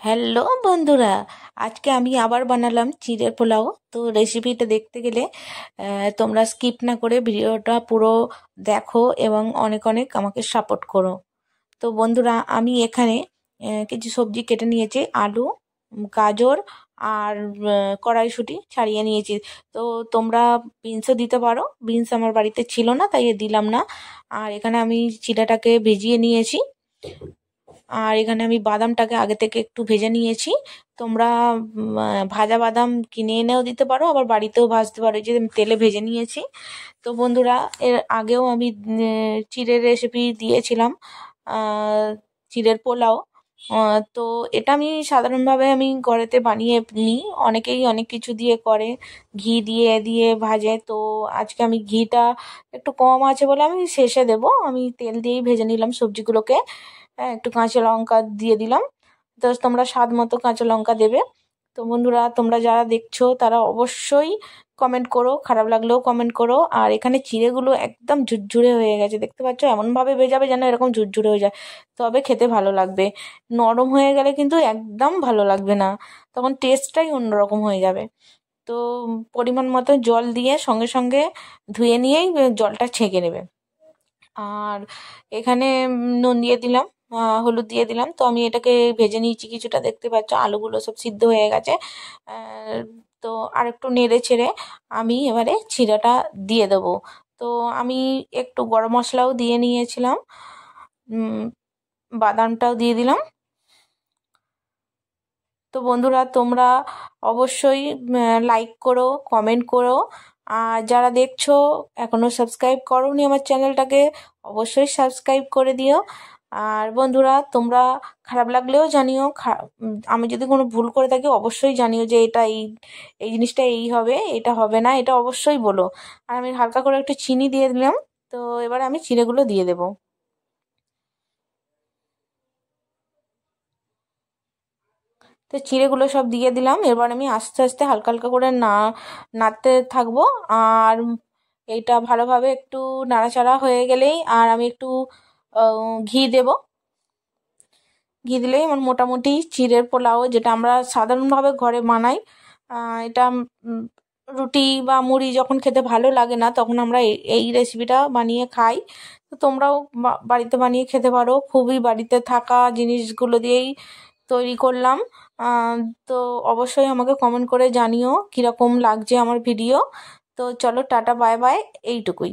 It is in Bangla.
হ্যালো বন্ধুরা, আজকে আমি আবার বানালাম চিড়ের পোলাও। তো রেসিপিটা দেখতে গেলে তোমরা স্কিপ না করে ভিডিওটা পুরো দেখো এবং অনেক অনেক আমাকে সাপোর্ট করো। তো বন্ধুরা, আমি এখানে কিছু সবজি কেটে নিয়েছি, আলু, গাজর আর কড়াইশুঁটি ছাড়িয়ে নিয়েছি। তো তোমরা বিনসও দিতে পারো, বিনস আমার বাড়িতে ছিল না তাই দিলাম না। আর এখানে আমি চিড়াটাকে ভিজিয়ে নিয়েছি, আর এখানে আমি বাদামটাকে আগে থেকে একটু ভেজে নিয়েছি। তোমরা ভাজা বাদাম কিনে এনেও দিতে পারো, আবার বাড়িতেও ভাজতে পারো, এই যে আমি তেলে ভেজে নিয়েছি। তো বন্ধুরা, এর আগেও আমি চিড়ের রেসিপি দিয়েছিলাম, চিড়ের পোলাও। তো এটা আমি সাধারণভাবে আমি ঘরেতে বানিয়ে নিই, অনেকেই অনেক কিছু দিয়ে করে, ঘি দিয়ে দিয়ে ভাজে। তো আজকে আমি ঘিটা একটু কম আছে বলে আমি শেষে দেব, আমি তেল দিয়েই ভেজে নিলাম সবজিগুলোকে। হ্যাঁ, একটু কাঁচা লঙ্কা দিয়ে দিলাম, তো তোমরা স্বাদ মতো কাঁচা লঙ্কা দেবে। তো বন্ধুরা, তোমরা যারা দেখছো তারা অবশ্যই কমেন্ট করো, খারাপ লাগলেও কমেন্ট করো। আর এখানে চিড়েগুলো একদম ঝুরঝুরে হয়ে গেছে, দেখতে পাচ্ছ, এমনভাবে ভেজাবে যেন এরকম ঝুরঝুরে হয়ে যায়, তবে খেতে ভালো লাগবে। নরম হয়ে গেলে কিন্তু একদম ভালো লাগবে না, তখন টেস্টটাই অন্যরকম হয়ে যাবে। তো পরিমাণ মতো জল দিয়ে সঙ্গে সঙ্গে ধুয়ে নিয়েই জলটা ছেঁকে নেবে। আর এখানে নুন দিয়ে দিলাম, হলুদ দিয়ে দিলাম। তো আমি এটাকে ভেজে নিয়েছি কিছুটা, দেখতে পাচ্ছ আলুগুলো সব সিদ্ধ হয়ে গেছে। আহ, তো আর একটু নেড়ে ছেড়ে আমি এবারে চিড়াটা দিয়ে দেবো। তো আমি একটু গরম মশলাও দিয়ে নিয়েছিলাম, উম, বাদামটাও দিয়ে দিলাম। তো বন্ধুরা, তোমরা অবশ্যই লাইক করো, কমেন্ট করো। আর যারা দেখছো এখনো সাবস্ক্রাইব করোনি আমার চ্যানেলটাকে, অবশ্যই সাবস্ক্রাইব করে দিও। আর বন্ধুরা, তোমরা খারাপ লাগলেও জানিও, আমি যদি কোনো ভুল করে থাকি অবশ্যই জানিও যে এটা এই এই জিনিসটা এই হবে, এটা হবে না, এটা অবশ্যই বলো। আর আমি হালকা করে একটু চিনি দিয়ে দিলাম। তো এবার আমি চিড়েগুলো দিয়ে দেবো। তো চিড়েগুলো সব দিয়ে দিলাম, এবার আমি আস্তে আস্তে হালকা হালকা করে নাড়তে থাকবো। আর এইটা ভালোভাবে একটু নাড়াচাড়া হয়ে গেলেই আর আমি একটু ঘি দেব। ঘি দিলেই আমার মোটামুটি চিড়ের পোলাও, যেটা আমরা সাধারণভাবে ঘরে বানাই, এটা রুটি বা মুড়ি যখন খেতে ভালো লাগে না তখন আমরা এই রেসিপিটা বানিয়ে খাই। তো তোমরাও বাড়িতে বানিয়ে খেতে পারো, খুবই বাড়িতে থাকা জিনিসগুলো দিয়েই তৈরি করলাম। আহ, তো অবশ্যই আমাকে কমেন্ট করে জানিও কীরকম লাগছে আমার ভিডিও। তো চলো, টাটা, বাই বাই, এইটুকুই।